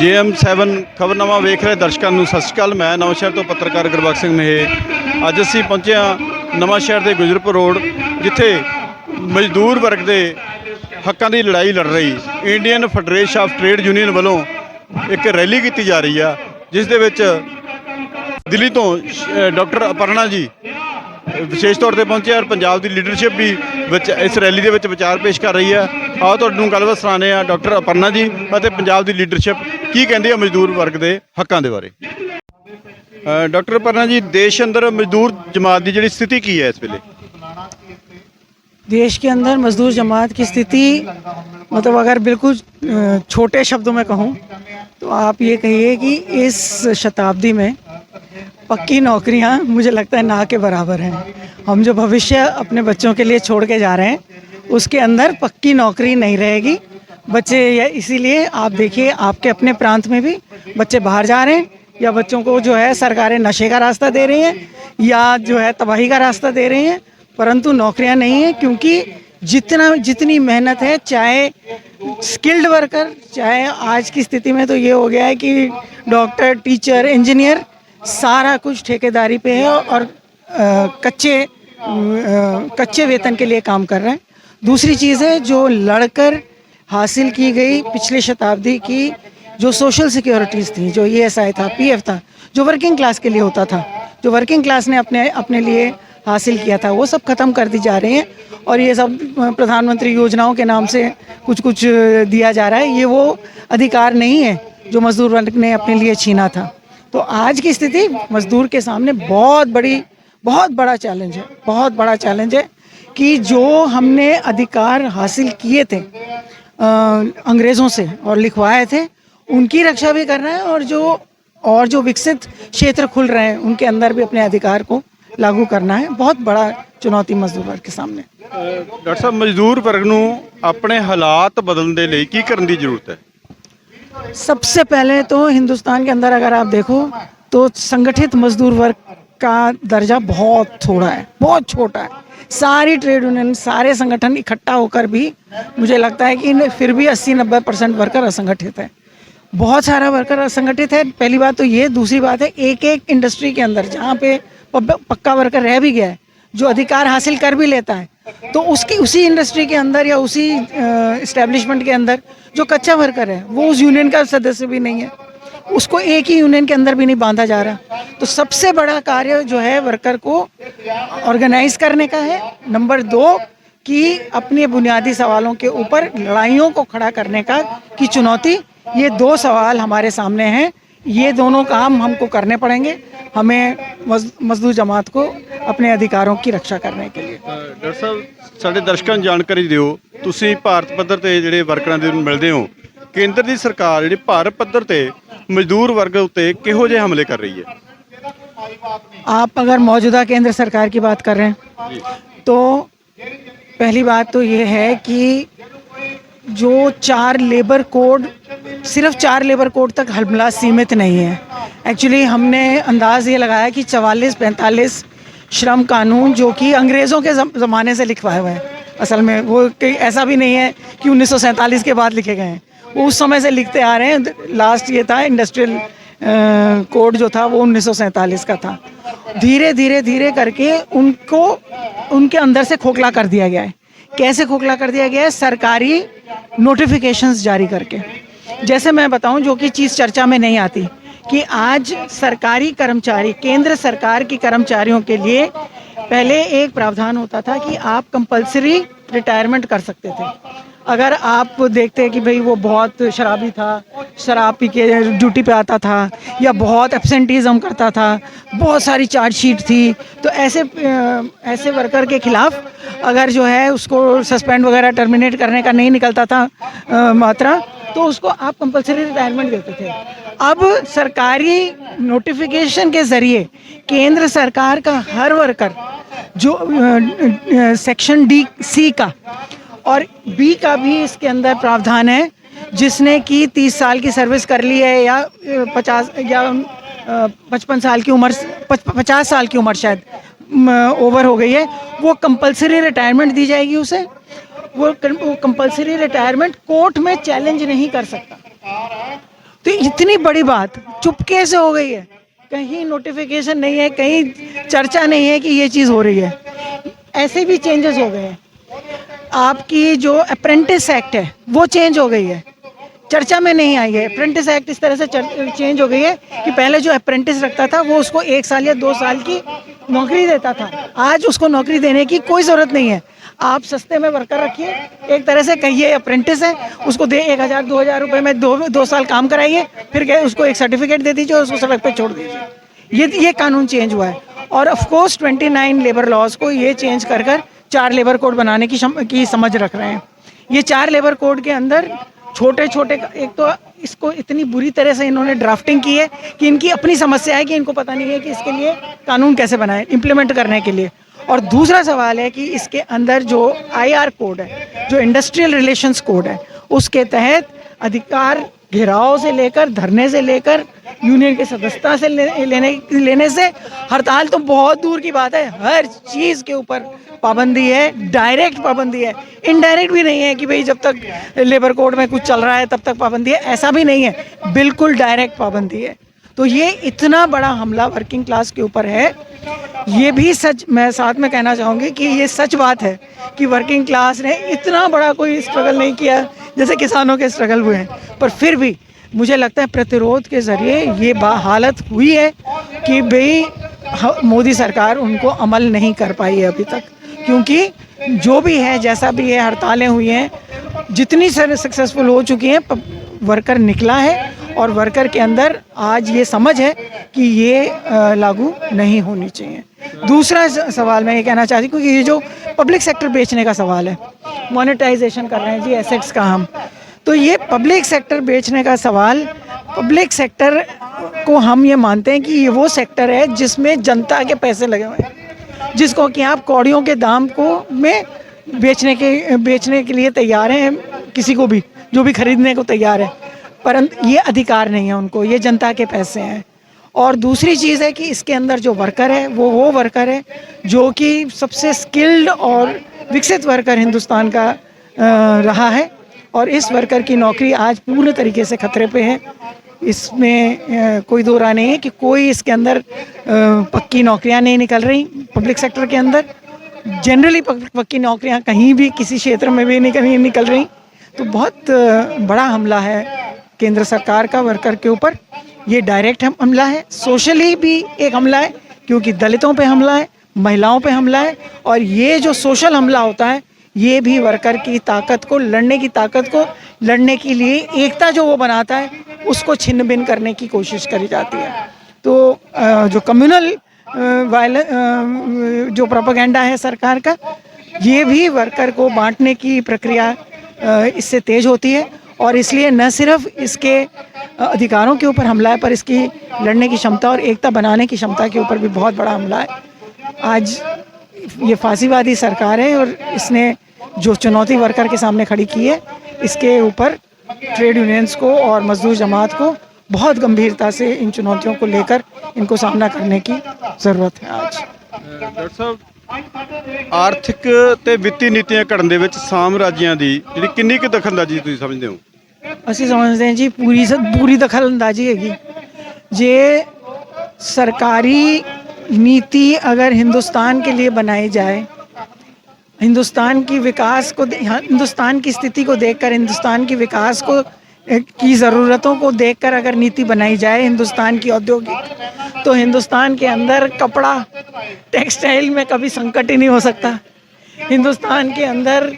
JM7 ਖਬਰਨਾਮਾ ਵੇਖ ਰਹੇ ਦਰਸ਼ਕਾਂ ਨੂੰ ਸਤਿ ਸ਼੍ਰੀ ਅਕਾਲ। ਮੈਂ ਨਵਾਂਸ਼ਹਿਰ ਤੋਂ ਪੱਤਰਕਾਰ ਗੁਰਬਖਸ਼ ਸਿੰਘ ਮੇਹੇ। ਅੱਜ ਅਸੀਂ ਪਹੁੰਚੇ ਹਾਂ ਨਵਾਂਸ਼ਹਿਰ ਦੇ ਗੁਜਰਪੁਰ ਰੋਡ, ਜਿੱਥੇ ਮਜ਼ਦੂਰ ਵਰਗ ਦੇ ਹੱਕਾਂ ਦੀ ਲੜਾਈ ਲੜ ਰਹੀ Indian federation of trade union ਵੱਲੋਂ ਇੱਕ ਰੈਲੀ ਕੀਤੀ ਜਾ ਰਹੀ ਆ, ਜਿਸ ਦੇ ਵਿੱਚ ਦਿੱਲੀ ਤੋਂ ਡਾਕਟਰ ਅਪਰਨਾ ਜੀ ਵਿਸ਼ੇਸ਼ ਤੌਰ ਤੇ ਪਹੁੰਚੇ ਔਰ ਪੰਜਾਬ ਦੀ ਲੀਡਰਸ਼ਿਪ ਵੀ ਵਿੱਚ ਇਸ ਰੈਲੀ ਦੇ ਵਿੱਚ ਵਿਚਾਰ ਪੇਸ਼ ਕਰ ਰਹੀ ਹੈ। ਆਓ ਤੁਹਾਨੂੰ ਗੱਲਬਾਤ ਸੁਣਾਉਂਦੇ ਹਾਂ ਡਾਕਟਰ ਅਪਰਨਾ ਜੀ ਅਤੇ ਪੰਜਾਬ ਦੀ ਲੀਡਰਸ਼ਿਪ ਕੀ ਕਹਿੰਦੀ ਹੈ ਮਜ਼ਦੂਰ ਵਰਗ ਦੇ ਹੱਕਾਂ ਦੇ ਬਾਰੇ। ਡਾਕਟਰ ਅਪਰਨਾ ਜੀ, ਦੇਸ਼ अंदर मजदूर जमात की जी स्थिति की है इस वेले? देश के अंदर मजदूर जमात की स्थिति मतलब अगर बिल्कुल छोटे शब्दों में कहूँ तो आप ये कहिए कि इस शताब्दी में पक्की नौकरियाँ मुझे लगता है ना के बराबर हैं। हम जो भविष्य अपने बच्चों के लिए छोड़ के जा रहे हैं उसके अंदर पक्की नौकरी नहीं रहेगी। बच्चे इसीलिए आप देखिए आपके अपने प्रांत में भी बच्चे बाहर जा रहे हैं, या बच्चों को जो है सरकारें नशे का रास्ता दे रही हैं या जो है तबाही का रास्ता दे रही हैं, परंतु नौकरियां नहीं हैं। क्योंकि जितनी मेहनत है, चाहे स्किल्ड वर्कर, चाहे आज की स्थिति में तो ये हो गया है कि डॉक्टर, टीचर, इंजीनियर सारा कुछ ठेकेदारी पे है और कच्चे वेतन के लिए काम कर रहे हैं। दूसरी चीज़ है जो लड़कर हासिल की गई पिछले शताब्दी की जो सोशल सिक्योरिटीज़ थी, जो ESI था, PF था, जो वर्किंग क्लास के लिए होता था, जो वर्किंग क्लास ने अपने लिए हासिल किया था, वो सब ख़त्म कर दी जा रही हैं। और ये सब प्रधानमंत्री योजनाओं के नाम से कुछ दिया जा रहा है। ये वो अधिकार नहीं है जो मज़दूर वर्ग ने अपने लिए छीना था। तो आज की स्थिति मज़दूर के सामने बहुत बड़ा चैलेंज है, बहुत बड़ा चैलेंज है कि जो हमने अधिकार हासिल किए थे अंग्रेज़ों से और लिखवाए थे, उनकी रक्षा भी करना है, और जो विकसित क्षेत्र खुल रहे हैं उनके अंदर भी अपने अधिकार को लागू करना है। बहुत बड़ा चुनौती मजदूर वर्ग के सामने। डॉक्टर साहब, मजदूर वर्ग ਨੂੰ ਆਪਣੇ ਹਾਲਾਤ ਬਦਲਣ ਦੇ ਲਈ ਕੀ ਕਰਨ ਦੀ ਜ਼ਰੂरत है? सबसे पहले तो हिंदुस्तान के अंदर अगर आप देखो तो संगठित मजदूर वर्ग का दर्जा बहुत थोड़ा है, बहुत छोटा है। सारी ट्रेड यूनियन, सारे संगठन इकट्ठा होकर भी मुझे लगता है कि फिर भी 80-90% वर्कर असंगठित है। बहुत सारा वर्कर असंगठित है, पहली बात तो ये। दूसरी बात है एक इंडस्ट्री के अंदर जहाँ पे पक्का वर्कर रह भी गया है, जो अधिकार हासिल कर भी लेता है, तो उसी इंडस्ट्री के अंदर या उसी इस्टेब्लिशमेंट के अंदर जो कच्चा वर्कर है वो उस यूनियन का सदस्य भी नहीं है, उसको एक ही यूनियन के अंदर भी नहीं बांधा जा रहा। तो सबसे बड़ा कार्य जो है वर्कर को ऑर्गेनाइज करने का है। नंबर 2 कि अपने बुनियादी सवालों के ऊपर लड़ाइयों को खड़ा करने का की चुनौती। ये 2 सवाल हमारे सामने हैं, ये दोनों काम हमको करने पड़ेंगे, हमें मजदूर जमात को अपने अधिकारों की रक्षा करने के लिए। डॉक्टर साहब, साडे दर्शकों ਨੂੰ ਜਾਣਕਾਰੀ ਦਿਓ, ਤੁਸੀਂ ਭਾਰਤ ਪੱਧਰ ਤੇ ਜਿਹੜੇ ਵਰਕਰਾਂ ਦੇ ਮਿਲਦੇ ਹੋ, ਕੇਂਦਰ ਦੀ ਸਰਕਾਰ ਜਿਹੜੀ ਭਾਰਤ ਪੱਧਰ ਤੇ ਮਜ਼ਦੂਰ ਵਰਗ ਉੱਤੇ ਕਿਹੋ ਜਿਹੇ ਹਮਲੇ ਕਰ ਰਹੀ ਹੈ? आप अगर मौजूदा केंद्र सरकार की बात कर रहे हैं तो पहली बात तो ये है कि जो 4 लेबर कोड, सिर्फ 4 लेबर कोड तक हमला सीमित नहीं है। एक्चुअली हमने अंदाज़ ये लगाया कि 44-45 श्रम कानून जो कि अंग्रेज़ों के ज़माने से लिखवाए हुए हैं, असल में वो कहीं ऐसा भी नहीं है कि 1947 के बाद लिखे गए हैं, वो उस समय से लिखते आ रहे हैं। लास्ट ये था इंडस्ट्रियल कोड जो था वो 1947 का था। धीरे करके उनको उनके अंदर से खोखला कर दिया गया है। कैसे खोखला कर दिया गया है? सरकारी नोटिफिकेशंस जारी करके। जैसे मैं बताऊं, जो कि चीज़ चर्चा में नहीं आती, कि आज सरकारी कर्मचारी, केंद्र सरकार की कर्मचारियों के लिए पहले एक प्रावधान होता था कि आप कंपलसरी रिटायरमेंट कर सकते थे। अगर आप देखते हैं कि भाई वो बहुत शराबी था, शराब पी के ड्यूटी पे आता था, या बहुत एब्सेंटीज़म करता था, बहुत सारी चार्जशीट थी, तो ऐसे वर्कर के खिलाफ अगर जो है उसको सस्पेंड वगैरह टर्मिनेट करने का नहीं निकलता था मात्रा, तो उसको आप कंपलसरी रिटायरमेंट देते थे। अब सरकारी नोटिफिकेशन के ज़रिए केंद्र सरकार का हर वर्कर जो सेक्शन D-C का और B का भी इसके अंदर प्रावधान है, जिसने कि 30 साल की सर्विस कर ली है या 50 या 55 साल की उम्र, 50 साल की उम्र शायद ओवर हो गई है, वो कंपलसरी रिटायरमेंट दी जाएगी उसे। वो कंपलसरी रिटायरमेंट कोर्ट में चैलेंज नहीं कर सकता। तो इतनी बड़ी बात चुपके से हो गई है, कहीं नोटिफिकेशन नहीं है, कहीं चर्चा नहीं है कि ये चीज़ हो रही है। ऐसे भी चेंजेस हो गए हैं। आपकी जो अप्रेंटिस एक्ट है वो चेंज हो गई है, चर्चा में नहीं आई है। अप्रेंटिस एक्ट इस तरह से चेंज हो गई है कि पहले जो अप्रेंटिस रखता था वो उसको 1 साल या 2 साल की नौकरी देता था, आज उसको नौकरी देने की कोई ज़रूरत नहीं है। आप सस्ते में वर्कर रखिए, एक तरह से कहिए अप्रेंटिस है, उसको दे 1,000-2,000 रुपये में 2 साल काम कराइए, फिर क्या उसको एक सर्टिफिकेट दे दीजिए और उसको सड़क पे छोड़ दीजिए। ये कानून चेंज हुआ है। और ऑफ कोर्स 29 लेबर लॉज को ये चेंज कर 4 लेबर कोड बनाने की समझ रख रहे हैं। ये 4 लेबर कोड के अंदर छोटे छोटे, एक तो इसको इतनी बुरी तरह से इन्होंने ड्राफ्टिंग की है कि इनकी अपनी समस्या है कि इनको पता नहीं है कि इसके लिए कानून कैसे बनाए इम्प्लीमेंट करने के लिए। और दूसरा सवाल है कि इसके अंदर जो IR कोड है, जो इंडस्ट्रियल रिलेशंस कोड है, उसके तहत अधिकार घेराव से लेकर, धरने से लेकर, यूनियन के सदस्यता से लेने से, हड़ताल तो बहुत दूर की बात है, हर चीज़ के ऊपर पाबंदी है। डायरेक्ट पाबंदी है, इनडायरेक्ट भी नहीं है कि भाई जब तक लेबर कोड में कुछ चल रहा है तब तक पाबंदी है, ऐसा भी नहीं है, बिल्कुल डायरेक्ट पाबंदी है। तो ये इतना बड़ा हमला वर्किंग क्लास के ऊपर है। ये भी सच, मैं साथ में कहना चाहूँगी कि ये सच बात है कि वर्किंग क्लास ने इतना बड़ा कोई स्ट्रगल नहीं किया जैसे किसानों के स्ट्रगल हुए हैं, पर फिर भी मुझे लगता है प्रतिरोध के ज़रिए ये हालत हुई है कि भाई मोदी सरकार उनको अमल नहीं कर पाई है अभी तक। क्योंकि जो भी है, जैसा भी है, हड़तालें हुई हैं, जितनी सक्सेसफुल हो चुकी हैं, वर्कर निकला है और वर्कर के अंदर आज ये समझ है कि ये लागू नहीं होनी चाहिए। दूसरा सवाल मैं ये कहना चाहती हूँ कि ये जो पब्लिक सेक्टर बेचने का सवाल है, मोनेटाइजेशन कर रहे हैं जी एसेट्स का हम, तो ये पब्लिक सेक्टर बेचने का सवाल, पब्लिक सेक्टर को हम ये मानते हैं कि ये वो सेक्टर है जिसमें जनता के पैसे लगे हुए हैं, जिसको कि आप कौड़ियों के दाम को में बेचने के लिए तैयार हैं, किसी को भी जो भी खरीदने को तैयार है, परंतु ये अधिकार नहीं है उनको, ये जनता के पैसे हैं। और दूसरी चीज़ है कि इसके अंदर जो वर्कर है वो वर्कर है जो कि सबसे स्किल्ड और विकसित वर्कर हिंदुस्तान का रहा है, और इस वर्कर की नौकरी आज पूर्ण तरीके से खतरे पे है। इसमें कोई दो राय नहीं है कि कोई इसके अंदर पक्की नौकरियां नहीं निकल रही पब्लिक सेक्टर के अंदर। जनरली पक्की नौकरियां कहीं भी किसी क्षेत्र में भी नहीं निकल रही। तो बहुत बड़ा हमला है केंद्र सरकार का वर्कर के ऊपर। ये डायरेक्ट हमला है, सोशली भी एक हमला है क्योंकि दलितों पे हमला है, महिलाओं पे हमला है, और ये जो सोशल हमला होता है ये भी वर्कर की ताकत को, लड़ने की ताकत को, लड़ने के लिए एकता जो वो बनाता है उसको छिन्न भिन्न करने की कोशिश करी जाती है। तो जो कम्युनल जो प्रोपेगेंडा है सरकार का, ये भी वर्कर को बांटने की प्रक्रिया इससे तेज होती है, और इसलिए न सिर्फ इसके अधिकारों के ऊपर हमला है पर इसकी लड़ने की क्षमता और एकता बनाने की क्षमता के ऊपर भी बहुत बड़ा हमला है। आज ये फांसीवादी सरकार है और इसने जो चुनौती वर्कर के सामने खड़ी की है, इसके ऊपर ट्रेड यूनियंस को और मजदूर जमात को बहुत गंभीरता से इन चुनौतियों को लेकर इनको सामना करने की ज़रूरत है। आज ਡਾਕਟਰ ਸਾਹਿਬ, ਆਰਥਿਕ ਤੇ ਵਿੱਤੀ ਨੀਤੀਆਂ ਘੜਨ ਦੇ ਵਿੱਚ ਸਾਮਰਾਜਿਆਂ ਦੀ ਜਿਹੜੀ ਕਿੰਨੀ ਕੁ ਦਖਲਅੰਦਾਜ਼ੀ ਤੁਸੀਂ ਸਮਝਦੇ ਹੋ? ਅਸੀਂ ਸਮਝਦੇ ਹਾਂ ਜੀ पूरी दखलअंदाजी हैगी। जे सरकारी नीति अगर हिंदुस्तान के लिए बनाई जाए, हिंदुस्तान की विकास को, हिंदुस्तान की स्थिति को देखकर, हिंदुस्तान की विकास को की ज़रूरतों को देखकर अगर नीति बनाई जाए हिंदुस्तान की औद्योगिक, तो हिंदुस्तान के अंदर कपड़ा, टेक्सटाइल में कभी संकट ही नहीं हो सकता। हिंदुस्तान के अंदर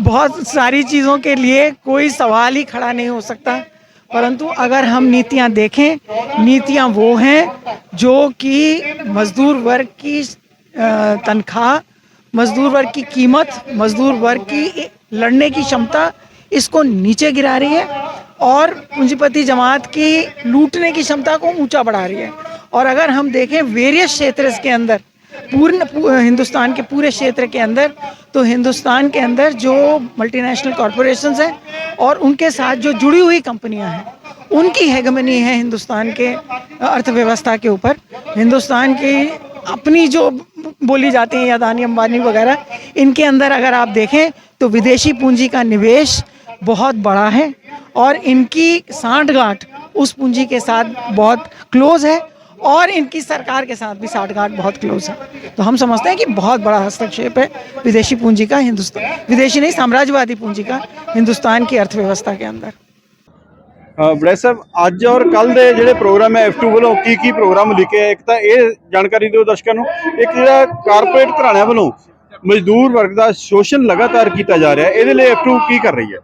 बहुत सारी चीज़ों के लिए कोई सवाल ही खड़ा नहीं हो सकता। परंतु अगर हम नीतियां देखें, नीतियां वो हैं जो कि मज़दूर वर्ग की तनख्वाह, मज़दूर वर्ग की कीमत, मज़दूर वर्ग की लड़ने की क्षमता, इसको नीचे गिरा रही है और पूंजीपति जमात की लूटने की क्षमता को ऊंचा बढ़ा रही है। और अगर हम देखें वेरियस क्षेत्र के अंदर, हिंदुस्तान के पूरे क्षेत्र के अंदर, तो हिंदुस्तान के अंदर जो मल्टीनेशनल कॉरपोरेशंस हैं और उनके साथ जो जुड़ी हुई कंपनियां हैं, उनकी हेगमनी है हिंदुस्तान के अर्थव्यवस्था के ऊपर। हिंदुस्तान की अपनी जो बोली जाती है अदानी अंबानी वगैरह, इनके अंदर अगर आप देखें तो विदेशी पूंजी का निवेश बहुत बड़ा है और इनकी सांठगांठ उस पूंजी के साथ बहुत क्लोज है और इनकी सरकार के साथ भी सांठगांठ बहुत क्लोज है। तो हम समझते हैं कि बहुत बड़ा हस्तक्षेप है विदेशी पूंजी का हिंदुस्तान, विदेशी नहीं साम्राज्यवादी पूंजी का हिंदुस्तान की अर्थव्यवस्था के अंदर। ਬੜੈਚ ਸਾਹਿਬ, ਅੱਜ ਔਰ ਕੱਲ ਦੇ ਜਿਹੜੇ ਪ੍ਰੋਗਰਾਮ ਹੈ F2 ਵੱਲੋਂ ਕੀ ਪ੍ਰੋਗਰਾਮ ਲਿਖੇ ਹੈ? ਇੱਕ ਤਾਂ ਇਹ ਜਾਣਕਾਰੀ ਦਿਓ ਦਰਸ਼ਕਾਂ ਨੂੰ, ਇੱਕ ਜਿਹੜਾ ਕਾਰਪੋਰੇਟ ਘਰਾਣਿਆਂ ਵੱਲੋਂ ਮਜ਼ਦੂਰ ਵਰਗ ਦਾ ਸ਼ੋਸ਼ਣ ਲਗਾਤਾਰ ਕੀਤਾ ਜਾ ਰਿਹਾ, ਇਹਦੇ ਲਈ F2 ਕੀ ਕਰ ਰਹੀ ਹੈ?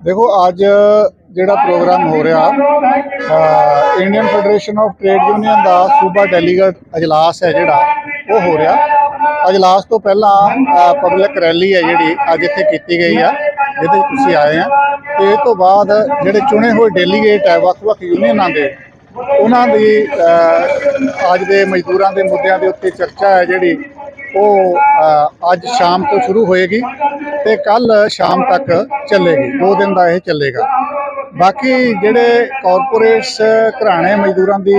देखो आज ਜਿਹੜਾ प्रोग्राम हो रहा Indian federation of trade union का सूबा डेलीगेट अजलास है ਜਿਹੜਾ ਉਹ ਹੋ ਰਿਹਾ। अजलास तो पहला पब्लिक रैली है ਜਿਹੜੀ ਅੱਜ ਇੱਥੇ ਕੀਤੀ ਗਈ ਆ, ਜਿਹਦੇ ਤੁਸੀਂ ਆਏ ਆ। ਤੇ ਇਹ ਤੋਂ ਬਾਅਦ ਜਿਹੜੇ ਚੁਣੇ ਹੋਏ ਡੈਲੀਗੇਟ ਹੈ ਵੱਖ-ਵੱਖ ਯੂਨੀਅਨਾਂ ਦੇ, ਉਹਨਾਂ ਦੀ ਅੱਜ ਦੇ ਮਜ਼ਦੂਰਾਂ ਦੇ ਮੁੱਦਿਆਂ ਦੇ ਉੱਤੇ ਚਰਚਾ ਹੈ ਜਿਹੜੀ ਉਹ ਅੱਜ ਸ਼ਾਮ ਤੋਂ ਸ਼ੁਰੂ ਹੋਏਗੀ ਤੇ ਕੱਲ ਸ਼ਾਮ ਤੱਕ ਚੱਲੇਗੀ। 2 ਦਿਨ ਦਾ ਇਹ ਚੱਲੇਗਾ। ਬਾਕੀ ਜਿਹੜੇ ਕਾਰਪੋਰੇਟਸ ਘਰਾਣੇ ਮਜ਼ਦੂਰਾਂ ਦੀ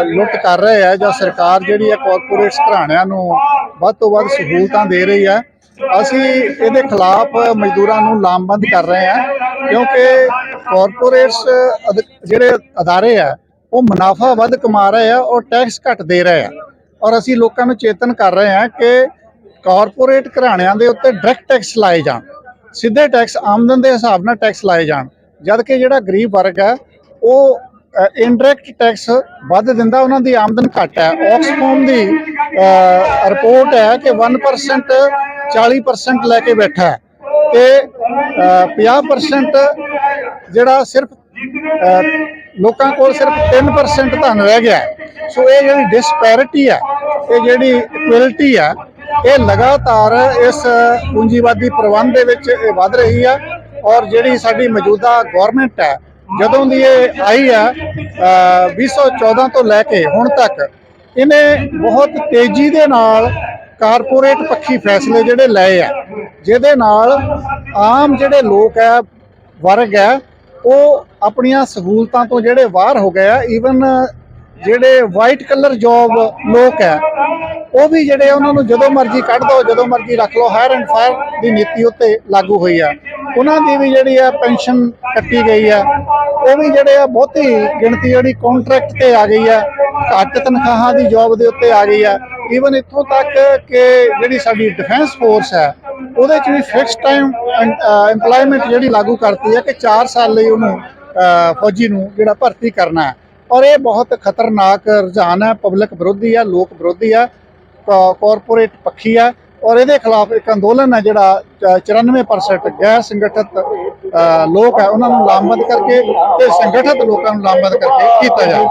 ਲੁੱਟ ਕਰ ਰਹੇ ਆ, ਜਾਂ ਸਰਕਾਰ ਜਿਹੜੀ ਹੈ ਕਾਰਪੋਰੇਟਸ ਘਰਾਣਿਆਂ ਨੂੰ ਵੱਧ ਤੋਂ ਵੱਧ ਸਹੂਲਤਾਂ ਦੇ ਰਹੀ ਹੈ, ਅਸੀਂ ਇਹਦੇ ਖਿਲਾਫ ਮਜ਼ਦੂਰਾਂ ਨੂੰ ਲਾਮਬੰਦ ਕਰ ਰਹੇ ਹਾਂ। ਕਿਉਂਕਿ ਕਾਰਪੋਰੇਟਸ ਜਿਹੜੇ ਅਦਾਰੇ ਆ ਉਹ ਮੁਨਾਫਾ ਵੱਧ ਕਮਾ ਰਹੇ ਆ ਔਰ ਟੈਕਸ ਘੱਟ ਦੇ ਰਹੇ ਆ। ਔਰ ਅਸੀਂ ਲੋਕਾਂ ਨੂੰ ਚੇਤਨ ਕਰ ਰਹੇ ਹਾਂ ਕਿ ਕਾਰਪੋਰੇਟ ਘਰਾਣਿਆਂ ਦੇ ਉੱਤੇ ਡਾਇਰੈਕਟ ਟੈਕਸ ਲਾਏ ਜਾਣ, ਸਿੱਧੇ ਟੈਕਸ ਆਮਦਨ ਦੇ ਹਿਸਾਬ ਨਾਲ ਟੈਕਸ ਲਾਏ ਜਾਣ, ਜਦ ਕਿ ਜਿਹੜਾ ਗਰੀਬ ਵਰਗ ਹੈ ਉਹ ਇਨਡਾਇਰੈਕਟ ਟੈਕਸ ਵੱਧ ਦਿੰਦਾ, ਉਹਨਾਂ ਦੀ ਆਮਦਨ ਘੱਟ ਹੈ। ਆਕਸਫੋਮ ਦੀ ਰਿਪੋਰਟ ਹੈ ਕਿ 1% 40% ਲੈ ਕੇ ਬੈਠਾ ਹੈ ਤੇ 50% ਜਿਹੜਾ ਸਿਰਫ ਲੋਕਾਂ ਕੋਲ ਸਿਰਫ 3% ਧਨ ਰਹਿ ਗਿਆ ਹੈ। ਸੋ ਇਹ ਜਿਹੜੀ ਡਿਸਪੈਰਿਟੀ ਹੈ, ਇਹ ਜਿਹੜੀ ਇਕੁਐਲਿਟੀ ਹੈ, ਇਹ ਲਗਾਤਾਰ ਇਸ ਪੂੰਜੀਵਾਦੀ ਪ੍ਰਬੰਧ ਦੇ ਵਿੱਚ ਇਹ ਵੱਧ ਰਹੀ ਹੈ। ਔਰ ਜਿਹੜੀ ਸਾਡੀ ਮੌਜੂਦਾ ਗਵਰਨਮੈਂਟ ਹੈ, ਜਦੋਂ ਦੀ ਇਹ ਆਈ ਹੈ 2014 ਤੋਂ ਲੈ ਕੇ ਹੁਣ ਤੱਕ, ਇਹਨੇ ਬਹੁਤ ਤੇਜ਼ੀ ਦੇ ਨਾਲ ਕਾਰਪੋਰੇਟ ਪੱਖੀ ਫੈਸਲੇ ਜਿਹੜੇ ਲਏ ਆ, ਜਿਹਦੇ ਨਾਲ ਆਮ ਜਿਹੜੇ ਲੋਕ ਹੈ, ਵਰਗ ਹੈ, ਉਹ ਆਪਣੀਆਂ ਸਹੂਲਤਾਂ ਤੋਂ ਜਿਹੜੇ ਬਾਹਰ ਹੋ ਗਏ ਆ। ਈਵਨ ਜਿਹੜੇ ਵਾਈਟ ਕਲਰ ਜੌਬ ਲੋਕ ਹੈ ਉਹ ਵੀ ਜਿਹੜੇ ਉਹਨਾਂ ਨੂੰ ਜਦੋਂ ਮਰਜ਼ੀ ਕੱਢ ਦਿਓ, ਜਦੋਂ ਮਰਜ਼ੀ ਰੱਖ ਲਓ। ਹਾਇਰ ਐਂਡ ਫਾਇਰ ਦੀ ਨੀਤੀ ਉੱਤੇ ਲਾਗੂ ਹੋਈ ਆ, ਉਹਨਾਂ ਦੀ ਵੀ ਜਿਹੜੀ ਆ ਪੈਨਸ਼ਨ ਕੱਟੀ ਗਈ ਆ। ਉਹ ਵੀ ਜਿਹੜੇ ਆ ਬਹੁਤੀ ਗਿਣਤੀ ਜਿਹੜੀ ਕੰਟਰੈਕਟ ਤੇ ਆ ਗਈ ਆ, ਘੱਟ ਤਨਖਾਹਾਂ ਦੀ ਜੌਬ ਦੇ ਉੱਤੇ ਆ ਗਈ ਆ। ਈਵਨ ਇੱਥੋਂ ਤੱਕ ਕਿ ਜਿਹੜੀ ਸਾਡੀ ਡਿਫੈਂਸ ਫੋਰਸ ਹੈ ਉਹਦੇ 'ਚ ਵੀ ਫਿਕਸ ਟਾਈਮ ਐਮਪਲੋਇਮੈਂਟ ਜਿਹੜੀ ਲਾਗੂ ਕਰਤੀ ਹੈ ਕਿ 4 ਸਾਲ ਲਈ ਉਹਨੂੰ ਫੌਜੀ ਨੂੰ ਜਿਹੜਾ ਭਰਤੀ ਕਰਨਾ ਹੈ। ਔਰ ਇਹ ਬਹੁਤ ਖਤਰਨਾਕ ਰੁਝਾਨ ਹੈ, ਪਬਲਿਕ ਵਿਰੋਧੀ ਹੈ, ਲੋਕ ਵਿਰੋਧੀ ਹੈ, ਕਾਰਪੋਰੇਟ ਪੱਖੀ ਹੈ। ਔਰ ਇਹਦੇ ਖਿਲਾਫ ਇੱਕ ਅੰਦੋਲਨ ਹੈ ਜਿਹੜਾ 94% ਗੈਰ ਸੰਗਠਿਤ ਲੋਕ ਹੈ ਉਹਨਾਂ ਨੂੰ ਲਾਮਬੰਦ ਕਰਕੇ ਤੇ ਸੰਗਠਿਤ ਲੋਕਾਂ ਨੂੰ ਲਾਮਬੰਦ ਕਰਕੇ ਕੀਤਾ ਜਾਵੇ।